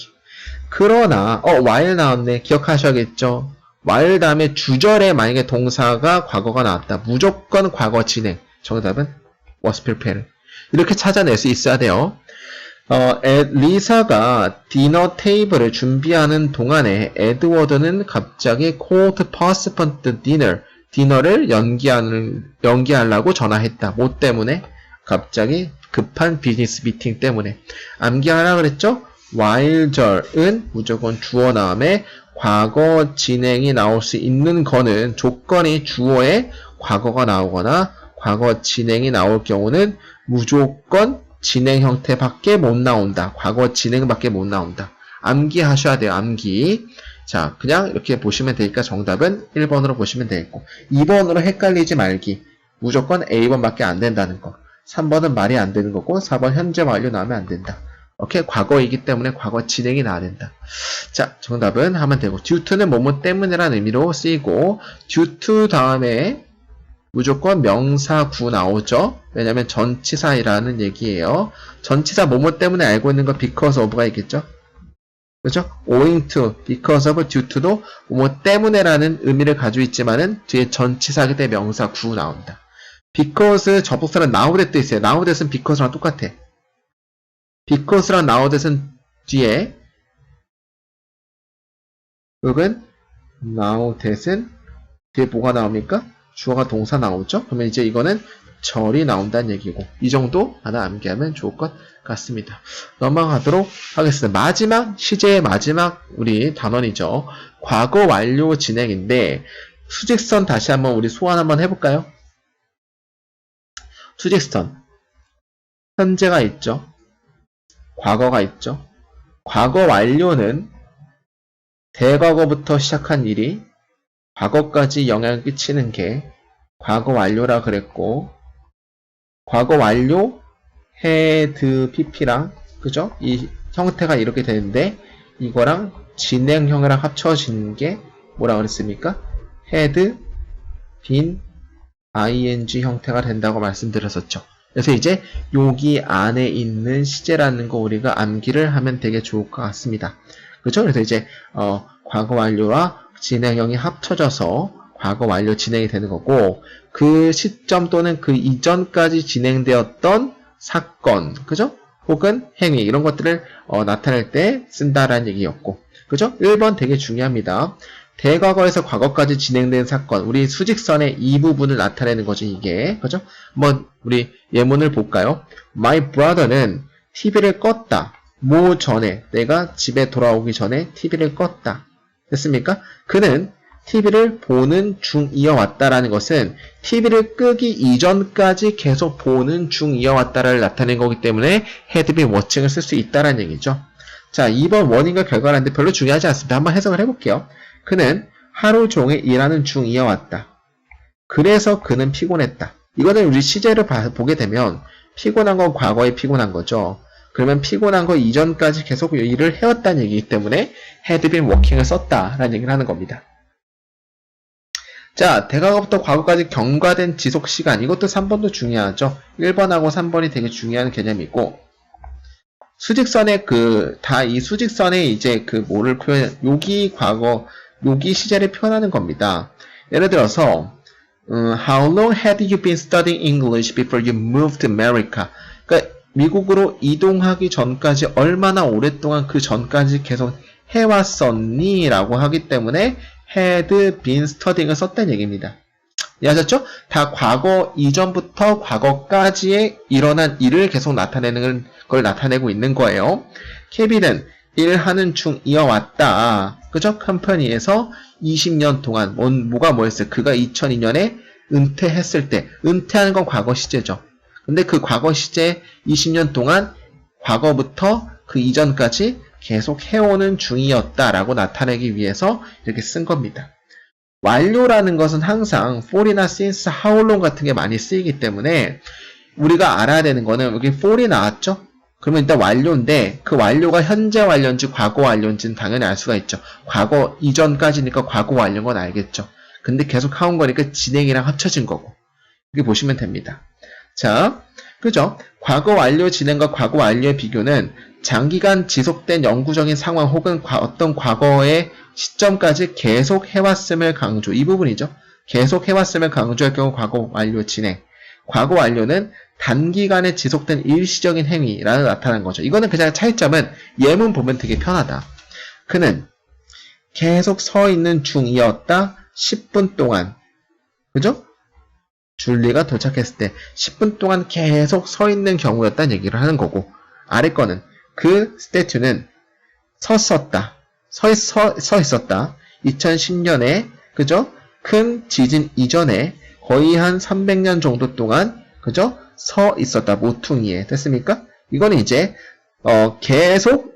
그러나 while 나왔네. 기억하셔야겠죠? while 다음에 주절에 만약에 동사가 과거가 나왔다. 무조건 과거 진행. 정답은 was prepared. 이렇게 찾아낼 수 있어야 돼요. 리사가 디너 테이블을 준비하는 동안에 에드워드는 갑자기 called to postpone the dinner. 디너를 연기하려고 전화했다. 뭐 때문에? 갑자기 급한 비즈니스 미팅 때문에. 암기하라 그랬죠? while절은 무조건 주어 다음에 과거 진행이 나올 수 있는 거는 조건이 주어에 과거가 나오거나 과거 진행이 나올 경우는 무조건 진행 형태밖에 못 나온다. 과거 진행밖에 못 나온다. 암기하셔야 돼요. 암기. 자, 그냥 이렇게 보시면 되니까 정답은 1번으로 보시면 되겠고 2번으로 헷갈리지 말기. 무조건 A번밖에 안 된다는 거. 3번은 말이 안 되는 거고 4번 현재 완료 나오면 안 된다. 오케이? 과거이기 때문에 과거 진행이 나와야 된다. 자, 정답은 하면 되고 due to는 뭐뭐 때문에라는 의미로 쓰이고 due to 다음에 무조건 명사 구 나오죠. 왜냐면 전치사이라는 얘기예요. 전치사 뭐뭐 때문에 알고 있는 거 because of가 있겠죠. 그렇죠? owing to, because of, due to도 뭐뭐 때문에라는 의미를 가지고 있지만은 뒤에 전치사기 때문에 명사 구 나온다. because 접속사는 now that도 있어요. now that은 because랑 똑같아. because랑 now that은 뒤에 혹은 now that은 뒤에 뭐가 나옵니까? 주어가 동사 나오죠? 그러면 이제 이거는 절이 나온다는 얘기고 이 정도 하나 암기하면 좋을 것 같습니다. 넘어가도록 하겠습니다. 마지막 시제의 마지막 우리 단원이죠. 과거 완료 진행인데 수직선 다시 한번 우리 소환 한번 해볼까요? 수직선 현재가 있죠. 과거가 있죠. 과거 완료는 대과거부터 시작한 일이 과거까지 영향을 끼치는 게 과거 완료라 그랬고 과거 완료 had pp랑 그죠? 이 형태가 이렇게 되는데 이거랑 진행형이랑 합쳐진 게 뭐라 그랬습니까? had been ing 형태가 된다고 말씀드렸었죠. 그래서 이제 여기 안에 있는 시제라는 거 우리가 암기를 하면 되게 좋을 것 같습니다. 그렇죠? 그래서 이제 과거 완료와 진행형이 합쳐져서 과거 완료 진행이 되는 거고 그 시점 또는 그 이전까지 진행되었던 사건, 그죠? 혹은 행위 이런 것들을 나타낼 때 쓴다라는 얘기였고 그죠? 1번 되게 중요합니다. 대과거에서 과거까지 진행된 사건, 우리 수직선의 이 부분을 나타내는 거죠, 이게. 그죠? 한번 우리 예문을 볼까요? My brother는 TV를 껐다. 뭐 전에, 내가 집에 돌아오기 전에 TV를 껐다. 됐습니까? 그는 TV를 보는 중이어왔다라는 것은 TV를 끄기 이전까지 계속 보는 중이어왔다를 나타낸 거기 때문에 had been watching을 쓸 수 있다라는 얘기죠. 자, 2번 원인과 결과라는데 별로 중요하지 않습니다. 한번 해석을 해볼게요. 그는 하루 종일 일하는 중이어왔다. 그래서 그는 피곤했다. 이거는 우리 시제를 보게 되면 피곤한 건 과거에 피곤한 거죠. 그러면 피곤한 거 이전까지 계속 일을 해왔다는 얘기이기 때문에 had been working을 썼다라는 얘기를 하는 겁니다. 자, 대과거부터 과거까지 경과된 지속시간. 이것도 3번도 중요하죠. 1번하고 3번이 되게 중요한 개념이고, 수직선에 이 수직선에 이제 뭐를 요기 과거, 요기 시제를 표현하는 겁니다. 예를 들어서, How long had you been studying English before you moved to America? 그러니까 미국으로 이동하기 전까지 얼마나 오랫동안 그 전까지 계속 해왔었니? 라고 하기 때문에 had been studying을 썼다는 얘기입니다. 이해하셨죠? 다 과거 이전부터 과거까지의 일어난 일을 계속 나타내는 걸 나타내고 있는 거예요. 케빈은 일하는 중 이어왔다. 그죠? 컴퍼니에서 20년 동안 뭐가 뭐였어요? 그가 2002년에 은퇴했을 때, 은퇴하는 건 과거 시제죠. 근데 그 과거 시제 20년 동안 과거부터 그 이전까지 계속 해오는 중이었다라고 나타내기 위해서 이렇게 쓴 겁니다. 완료라는 것은 항상 for이나 since, how long 같은 게 많이 쓰이기 때문에 우리가 알아야 되는 거는 여기 for이 나왔죠? 그러면 일단 완료인데 그 완료가 현재 완료인지 과거 완료인지는 당연히 알 수가 있죠. 과거 이전까지니까 과거 완료인 건 알겠죠. 근데 계속 하온 거니까 진행이랑 합쳐진 거고. 이렇게 보시면 됩니다. 자, 그죠? 과거 완료 진행과 과거 완료의 비교는 장기간 지속된 영구적인 상황 혹은 어떤 과거의 시점까지 계속 해왔음을 강조. 이 부분이죠. 계속 해왔음을 강조할 경우 과거 완료 진행. 과거 완료는 단기간에 지속된 일시적인 행위라는 나타난 거죠. 이거는 그냥 차이점은 예문 보면 되게 편하다. 그는 계속 서 있는 중이었다. 10분 동안. 그죠? 줄리가 도착했을 때 10분 동안 계속 서 있는 경우였다는 얘기를 하는 거고, 아래 거는 그 스태튜는 섰었다. 서 있었다. 2010년에, 그죠? 큰 지진 이전에 거의 한 300년 정도 동안, 그죠? 서 있었다. 모퉁이에. 됐습니까? 이거는 이제, 계속,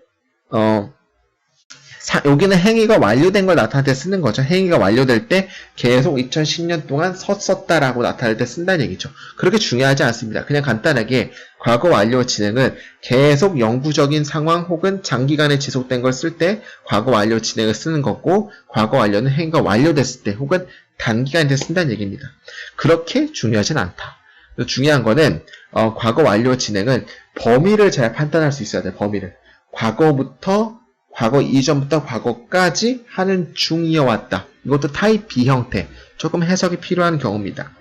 여기는 행위가 완료된 걸 나타낼 때 쓰는 거죠. 행위가 완료될 때 계속 2010년 동안 섰었다라고 나타낼 때 쓴다는 얘기죠. 그렇게 중요하지 않습니다. 그냥 간단하게 과거 완료 진행은 계속 영구적인 상황 혹은 장기간에 지속된 걸 쓸 때 과거 완료 진행을 쓰는 거고, 과거 완료는 행위가 완료됐을 때 혹은 단기간에 쓴다는 얘기입니다. 그렇게 중요하진 않다. 중요한 거는 과거 완료 진행은 범위를 잘 판단할 수 있어야 돼요. 범위를. 과거 이전부터 과거까지 하는 중이어왔다. 이것도 타입 B 형태. 조금 해석이 필요한 경우입니다.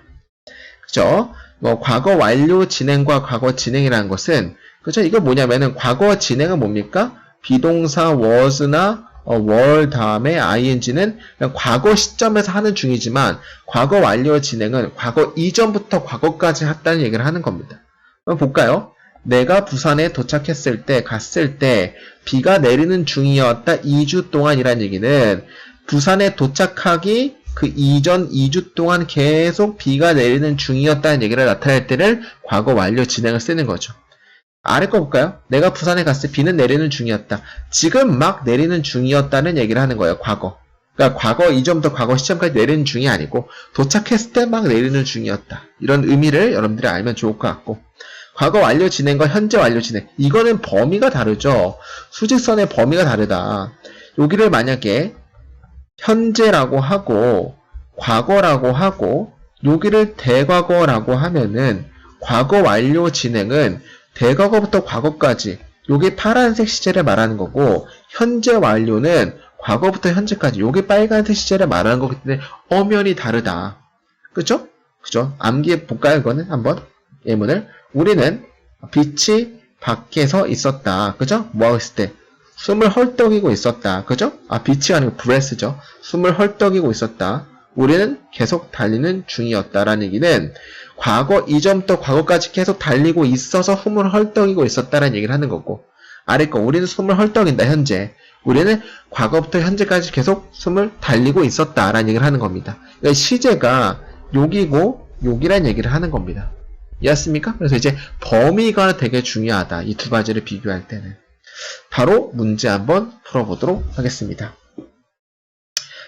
그죠? 과거 완료 진행과 과거 진행이라는 것은, 그죠? 이거 뭐냐면은, 과거 진행은 뭡니까? 비동사 was나 were 다음에 ing는 그냥 과거 시점에서 하는 중이지만, 과거 완료 진행은 과거 이전부터 과거까지 했다는 얘기를 하는 겁니다. 한번 볼까요? 내가 부산에 도착했을 때, 갔을 때, 비가 내리는 중이었다 2주 동안이란 얘기는 부산에 도착하기 그 이전 2주 동안 계속 비가 내리는 중이었다는 얘기를 나타낼 때를 과거 완료 진행을 쓰는 거죠. 아래 거 볼까요? 내가 부산에 갔을 때 비는 내리는 중이었다. 지금 막 내리는 중이었다는 얘기를 하는 거예요. 과거. 그러니까 과거 이전부터 과거 시점까지 내리는 중이 아니고 도착했을 때 막 내리는 중이었다. 이런 의미를 여러분들이 알면 좋을 것 같고, 과거 완료 진행과 현재 완료 진행. 이거는 범위가 다르죠. 수직선의 범위가 다르다. 여기를 만약에 현재라고 하고 과거라고 하고 여기를 대과거라고 하면은 과거 완료 진행은 대과거부터 과거까지, 요게 파란색 시제를 말하는 거고, 현재 완료는 과거부터 현재까지, 요게 빨간색 시제를 말하는 거기 때문에 엄연히 다르다. 그죠? 그죠? 암기해 볼까요? 이거는 한번 예문을. 우리는 빛이 밖에서 있었다. 그죠? 뭐 했을 때? 숨을 헐떡이고 있었다. 그죠? 빛이 아니고 breath죠. 숨을 헐떡이고 있었다. 우리는 계속 달리는 중이었다라는 얘기는 과거 이전부터 과거까지 계속 달리고 있어서 숨을 헐떡이고 있었다라는 얘기를 하는 거고, 아래 거 우리는 숨을 헐떡인다. 현재. 우리는 과거부터 현재까지 계속 숨을 달리고 있었다라는 얘기를 하는 겁니다. 그러니까 시제가 여기고 여기란 얘기를 하는 겁니다. 이해했습니까? 그래서 이제 범위가 되게 중요하다. 이 두 가지를 비교할 때는. 바로 문제 한번 풀어보도록 하겠습니다.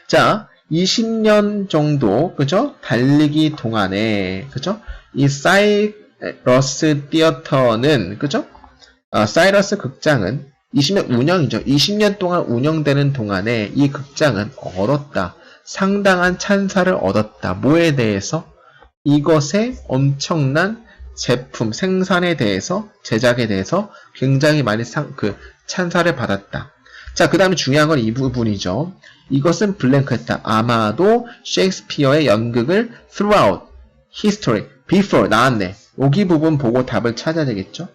자, 20년 정도, 그죠? 달리기 동안에, 그죠? 이 사이러스 티어터는, 그죠? 사이러스 극장은 20년 운영이죠. 20년 동안 운영되는 동안에 이 극장은 얻었다. 상당한 찬사를 얻었다. 뭐에 대해서? 이것의 엄청난 제품 생산에 대해서, 제작에 대해서 굉장히 많이 찬사를 받았다. 자, 그 다음에 중요한 건 이 부분이죠. 이것은 블랭크했다. 아마도 셰익스피어의 연극을 throughout history, before 나왔네. 여기 부분 보고 답을 찾아야 되겠죠?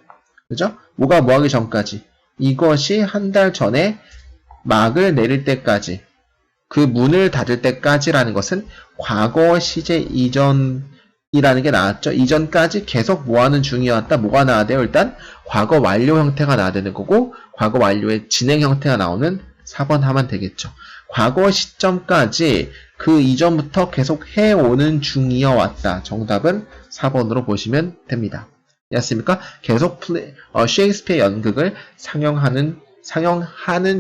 그죠? 뭐가 뭐하기 전까지. 이것이 한 달 전에 막을 내릴 때까지, 그 문을 닫을 때까지라는 것은 과거 시제 이전이라는 게 나왔죠. 이전까지 계속 뭐하는 중이었다. 뭐가 나와야 돼요? 일단 과거 완료 형태가 나와야 되는 거고, 과거 완료의 진행 형태가 나오는 4번 하면 되겠죠. 과거 시점까지 그 이전부터 계속 해오는 중이어왔다. 정답은 4번으로 보시면 됩니다. 이해했습니까? 계속 셰익스피어 연극을 상영하는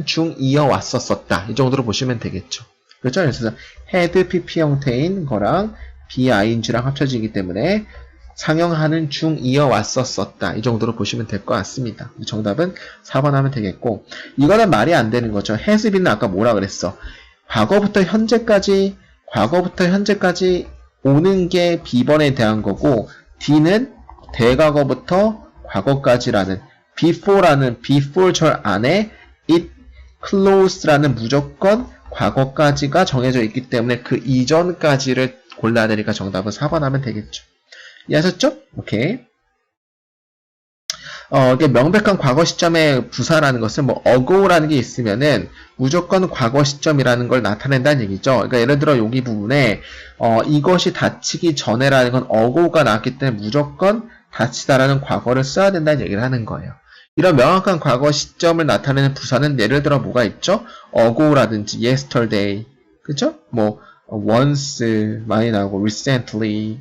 중이어왔었다. 이 정도로 보시면 되겠죠. 그렇죠? 그래서 had pp 형태인 거랑 being랑 합쳐지기 때문에 상영하는 중이어왔었다. 이 정도로 보시면 될 것 같습니다. 정답은 4번 하면 되겠고, 이거는 말이 안 되는 거죠. has been은 아까 뭐라 그랬어? 과거부터 현재까지 오는 게 B번에 대한 거고, D는 대과거부터 과거까지라는 before라는 before 절 안에 it close라는 무조건 과거까지가 정해져 있기 때문에 그 이전까지를 골라야 되니까 정답은 4번 하면 되겠죠. 이해하셨죠? 오케이. 이게 명백한 과거 시점의 부사라는 것은 뭐 ago라는 게 있으면은 무조건 과거 시점이라는 걸 나타낸다는 얘기죠. 그러니까 예를 들어 여기 부분에 이것이 닫히기 전에라는 건 ago가 나왔기 때문에 무조건 닫히다라는 과거를 써야 된다는 얘기를 하는 거예요. 이런 명확한 과거 시점을 나타내는 부사는 예를 들어 뭐가 있죠? ago라든지 yesterday, 그죠? 뭐 once 많이 나오고 recently,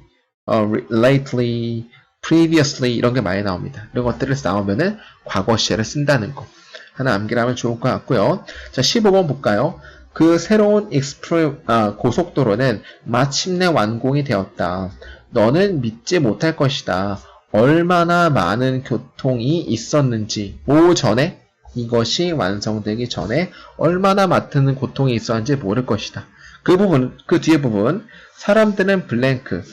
lately, previously 이런 게 많이 나옵니다. 이런 것들을 나오면은 과거 시제를 쓴다는 거 하나 암기하면 좋을 것 같고요. 자, 15번 볼까요? 그 새로운 고속도로는 마침내 완공이 되었다. 너는 믿지 못할 것이다. 얼마나 많은 교통이 있었는지, 전에? 이것이 완성되기 전에 얼마나 많은 고통이 있었는지 모를 것이다. 그 부분, 그 뒤에 부분, 사람들은 블랭크,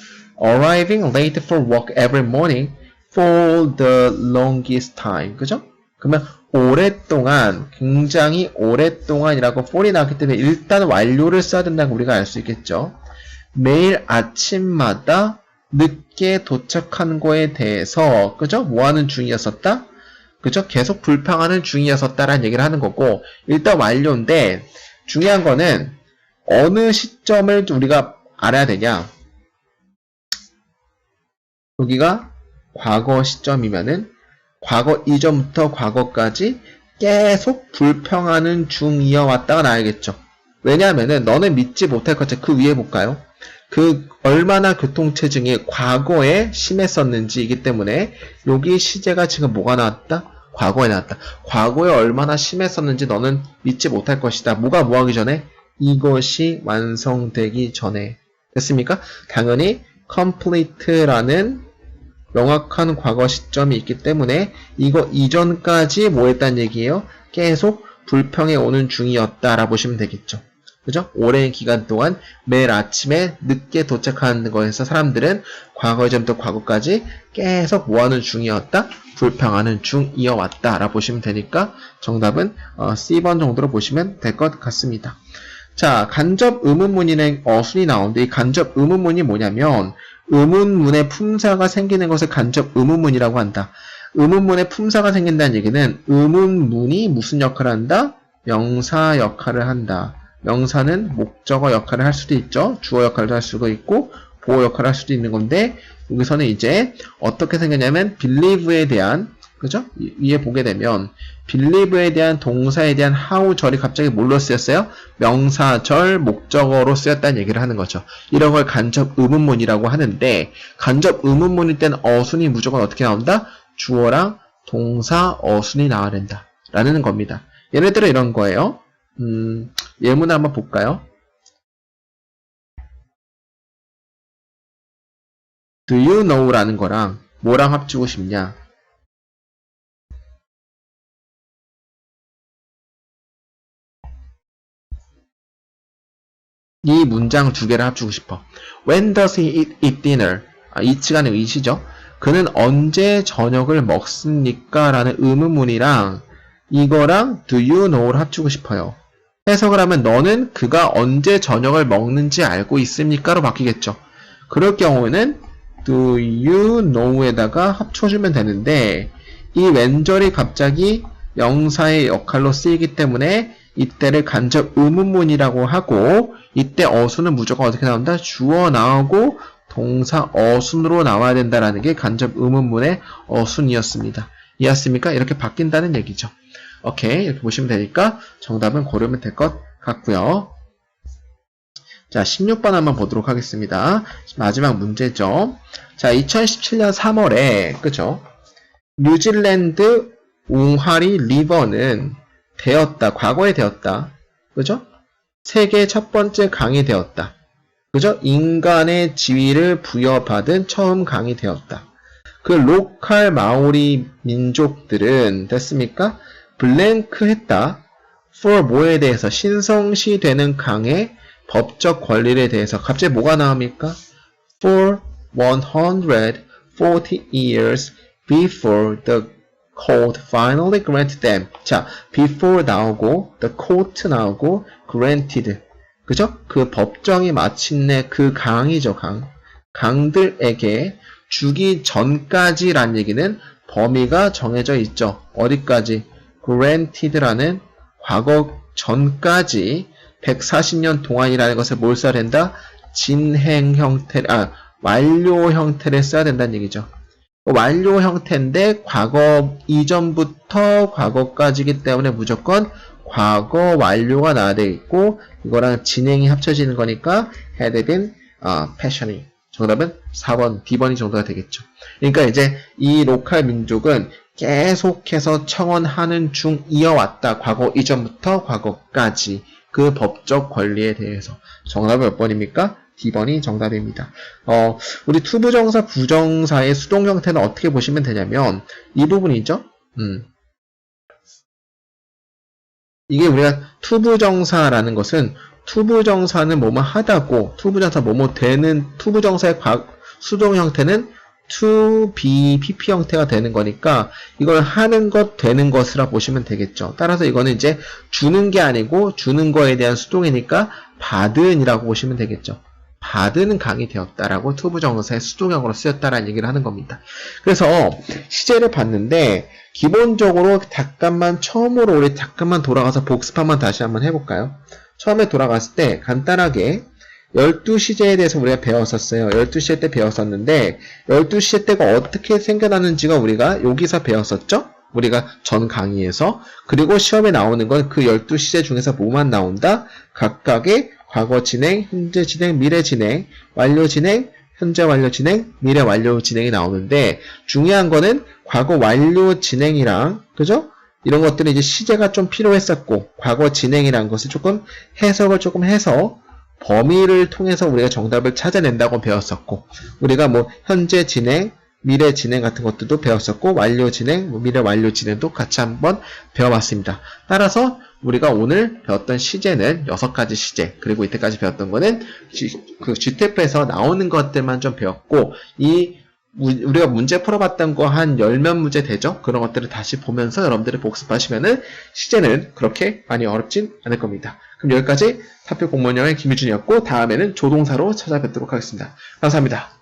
arriving late for work every morning for the longest time. 그죠? 그러면 오랫동안, 굉장히 오랫동안이라고 for이 나왔기 때문에 일단 완료를 써야 된다고 우리가 알 수 있겠죠. 매일 아침마다 늦게 도착한 거에 대해서, 그죠? 뭐 하는 중이었었다? 그죠? 계속 불평하는 중이었었다라는 얘기를 하는 거고, 일단 완료인데, 중요한 거는 어느 시점을 우리가 알아야 되냐? 여기가 과거 시점이면은 과거 이전부터 과거까지 계속 불평하는 중이어왔다가 나야겠죠. 왜냐하면은 너는 믿지 못할 것처럼 그 위에 볼까요? 그 얼마나 교통체증이 과거에 심했었는지이기 때문에 여기 시제가 지금 뭐가 나왔다? 과거에 나왔다. 과거에 얼마나 심했었는지 너는 믿지 못할 것이다. 뭐가 뭐하기 전에? 이것이 완성되기 전에. 됐습니까? 당연히 complete라는 명확한 과거 시점이 있기 때문에 이거 이전까지 뭐 했다는 얘기예요? 계속 불평해 오는 중이었다라고 보시면 되겠죠. 그죠? 오랜 기간 동안 매일 아침에 늦게 도착하는 거에서 사람들은 과거 이전부터 과거까지 계속 뭐하는 중이었다? 불평하는 중이어왔다 라고 보시면 되니까 정답은 C번 정도로 보시면 될 것 같습니다. 자, 간접 의문문이는 어순이 나오는데 이 간접 의문문이 뭐냐면 의문문의 품사가 생기는 것을 간접 의문문이라고 한다. 의문문의 품사가 생긴다는 얘기는 의문문이 무슨 역할을 한다? 명사 역할을 한다. 명사는 목적어 역할을 할 수도 있죠. 주어 역할을 할 수도 있고 보어 역할을 할 수도 있는 건데 여기서는 이제 어떻게 생겼냐면 believe에 대한 그죠? 위에 보게 되면 believe에 대한 동사에 대한 how절이 갑자기 뭘로 쓰였어요? 명사절 목적어로 쓰였다는 얘기를 하는 거죠. 이런 걸 간접 의문문이라고 하는데 간접 의문문일 때는 어순이 무조건 어떻게 나온다? 주어랑 동사 어순이 나와야 된다. 라는 겁니다. 예를 들어 이런 거예요. 예문을 한번 볼까요? do you know라는 거랑 뭐랑 합치고 싶냐? 이 문장 두 개를 합치고 싶어. When does he eat dinner? eat간의 eat이죠. 그는 언제 저녁을 먹습니까? 라는 의문문이랑 이거랑 do you know를 합치고 싶어요. 해석을 하면 너는 그가 언제 저녁을 먹는지 알고 있습니까? 로 바뀌겠죠. 그럴 경우에는 do you know에다가 합쳐주면 되는데 이 왼절이 갑자기 명사의 역할로 쓰이기 때문에 이때를 간접 의문문이라고 하고 이때 어순은 무조건 어떻게 나온다? 주어 나오고 동사 어순으로 나와야 된다라는 게 간접 의문문의 어순이었습니다. 이해했습니까? 이렇게 바뀐다는 얘기죠. 오케이, 이렇게 보시면 되니까 정답은 고르면 될 것 같고요. 자, 16번 한번 보도록 하겠습니다. 마지막 문제죠. 자, 2017년 3월에 그죠? 뉴질랜드 웅하리 리버는 되었다. 과거에 되었다. 그죠? 세계 첫 번째 강이 되었다. 그죠? 인간의 지위를 부여받은 처음 강이 되었다. 그 로컬 마오리 민족들은 됐습니까? 블랭크 했다. for 뭐에 대해서 신성시되는 강의 법적 권리에 대해서 갑자기 뭐가 나옵니까? For 140 years before the court finally granted them. 자, before 나오고 the court 나오고 granted. 그죠? 그 법정이 마침내 그 강이죠, 강. 강들에게 주기 전까지란 얘기는 범위가 정해져 있죠. 어디까지? granted라는 과거 전까지 140년 동안이라는 것을 뭘 써야 된다? 진행 형태, 완료 형태를 써야 된다는 얘기죠. 완료 형태인데 과거 이전부터 과거까지이기 때문에 무조건 과거 완료가 나와야 되겠고 이거랑 진행이 합쳐지는 거니까 had been passion이 정답은 4번, B번이 정도가 되겠죠. 그러니까 이제 이 로컬 민족은 계속해서 청원하는 중 이어왔다. 과거 이전부터 과거까지 그 법적 권리에 대해서. 정답은 몇 번입니까? D번이 정답입니다. 우리 투부정사, 부정사의 수동 형태는 어떻게 보시면 되냐면 이 부분이죠. 이게 우리가 투부정사라는 것은 투부정사는 뭐뭐 하다고 투부정사 뭐뭐 되는 투부정사의 수동 형태는 to, be, pp 형태가 되는 거니까 이걸 하는 것, 되는 것이라 보시면 되겠죠. 따라서 이거는 이제 주는 게 아니고 주는 거에 대한 수동이니까 받은이라고 보시면 되겠죠. 받은 강이 되었다라고 투부정사의 수동형으로 쓰였다라는 얘기를 하는 겁니다. 그래서 시제를 봤는데 기본적으로 처음으로 우리 잠깐만 돌아가서 복습 한번 다시 한번 해볼까요? 처음에 돌아갔을 때 간단하게 12시제에 대해서 우리가 배웠었어요. 12시제 때 배웠었는데 12시제 때가 어떻게 생겨나는지가 우리가 여기서 배웠었죠? 우리가 전 강의에서. 그리고 시험에 나오는 건 그 12시제 중에서 뭐만 나온다? 각각의 과거 진행, 현재 진행, 미래 진행, 완료 진행, 현재 완료 진행, 미래 완료 진행이 나오는데 중요한 거는 과거 완료 진행이랑 그죠? 이런 것들은 이제 시제가 좀 필요했었고 과거 진행이라는 것을 조금 해석을 조금 해서 범위를 통해서 우리가 정답을 찾아낸다고 배웠었고 우리가 뭐 현재 진행, 미래 진행 같은 것들도 배웠었고 완료 진행, 미래 완료 진행도 같이 한번 배워봤습니다. 따라서 우리가 오늘 배웠던 시제는 6가지 시제 그리고 이때까지 배웠던 거는 그 GTF에서 나오는 것들만 좀 배웠고 우리가 문제 풀어봤던 거 한 10몇 문제 되죠? 그런 것들을 다시 보면서 여러분들이 복습하시면은 시제는 그렇게 많이 어렵진 않을 겁니다. 그럼 여기까지 사표 공무원형의 김유준이었고 다음에는 조동사로 찾아뵙도록 하겠습니다. 감사합니다.